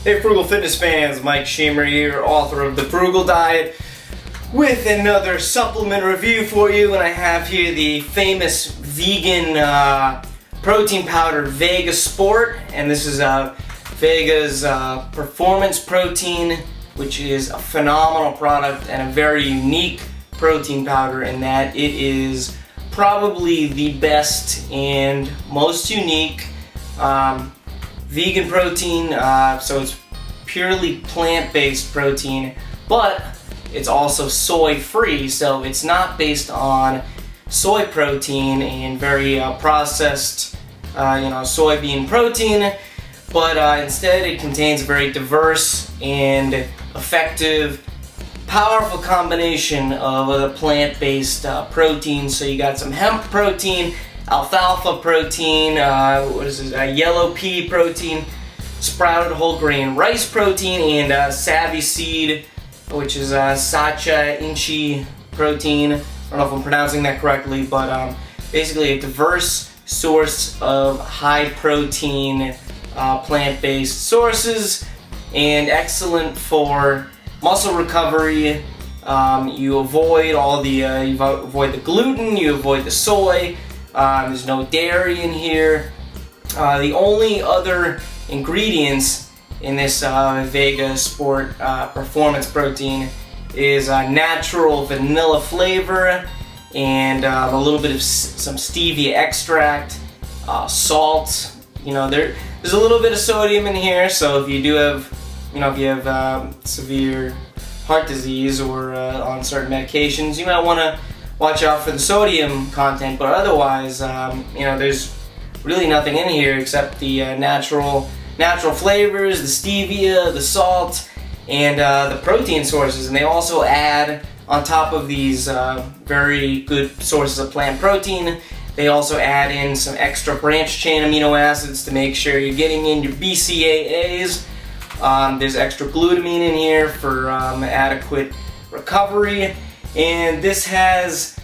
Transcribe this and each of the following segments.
Hey Frugal Fitness fans, Mike Schiemer here, author of The Frugal Diet, with another supplement review for you. And I have here the famous vegan protein powder Vega Sport, and this is Vega's performance protein, which is a phenomenal product and a very unique protein powder in that it is probably the best and most unique vegan protein. So it's purely plant-based protein, but it's also soy-free, so it's not based on soy protein and very processed soybean protein, but instead it contains a very diverse and effective, powerful combination of a plant-based protein. So you got some hemp protein, alfalfa protein, yellow pea protein, sprouted whole grain rice protein, and savvy seed, which is sacha inchi protein. I don't know if I'm pronouncing that correctly, but basically a diverse source of high protein plant-based sources, and excellent for muscle recovery. You avoid all the you avoid the gluten, you avoid the soy. There's no dairy in here. The only other ingredients in this Vega Sport performance protein is natural vanilla flavor and a little bit of some stevia extract, salt. You know, there's a little bit of sodium in here, so if you do have, if you have severe heart disease or on certain medications, you might want to watch out for the sodium content. But otherwise, there's really nothing in here except the natural flavors, the stevia, the salt, and the protein sources. And they also add, on top of these very good sources of plant protein, they also add in some extra branch chain amino acids to make sure you're getting in your BCAAs. There's extra glutamine in here for adequate recovery, and this has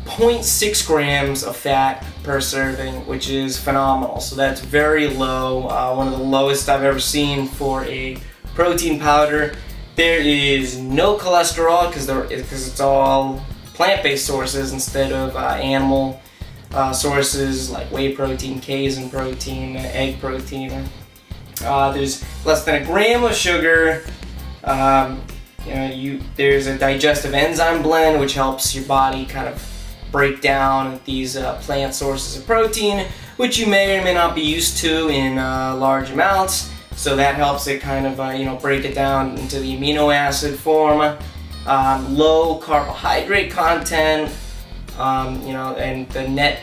0.6 grams of fat per serving, which is phenomenal. So that's very low, one of the lowest I've ever seen for a protein powder. There is no cholesterol because it's all plant-based sources instead of animal sources like whey protein, casein protein, egg protein. There's less than a gram of sugar. There's a digestive enzyme blend which helps your body kind of break down these plant sources of protein, which you may or may not be used to in large amounts. So that helps it kind of break it down into the amino acid form. Low carbohydrate content. And the net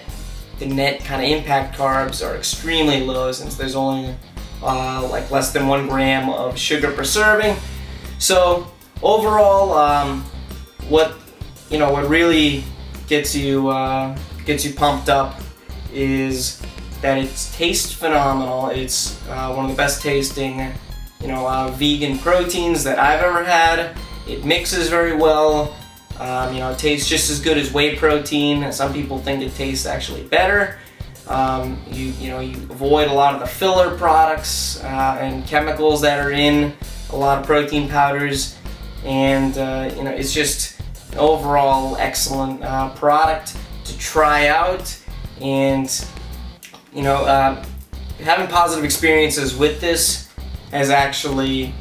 kind of impact carbs are extremely low, since there's only like less than 1 gram of sugar per serving. So overall, what really gets you pumped up is that it tastes phenomenal. It's one of the best tasting vegan proteins that I've ever had. It mixes very well. It tastes just as good as whey protein. Some people think it tastes actually better. You avoid a lot of the filler products and chemicals that are in a lot of protein powders, and it's just an overall excellent product to try out. And having positive experiences with this has actually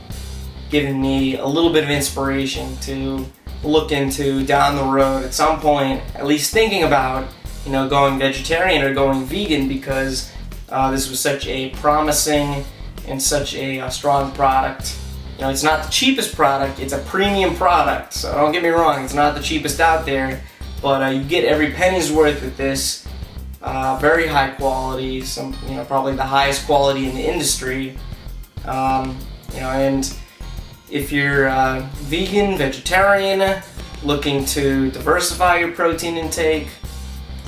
given me a little bit of inspiration to look into down the road at some point, at least thinking about going vegetarian or going vegan, because this was such a promising and such a strong product. It's not the cheapest product, it's a premium product, so don't get me wrong, it's not the cheapest out there, but you get every penny's worth with this. Very high quality, probably the highest quality in the industry. And if you're vegan, vegetarian, looking to diversify your protein intake,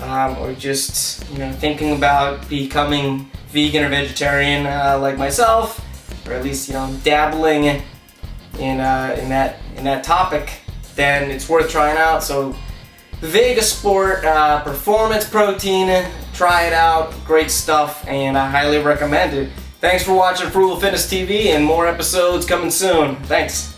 or just thinking about becoming vegan or vegetarian like myself, or at least dabbling in that topic, then it's worth trying out. So the Vega Sport performance protein, try it out, great stuff, and I highly recommend it. Thanks for watching Frugal Fitness TV, and more episodes coming soon. Thanks.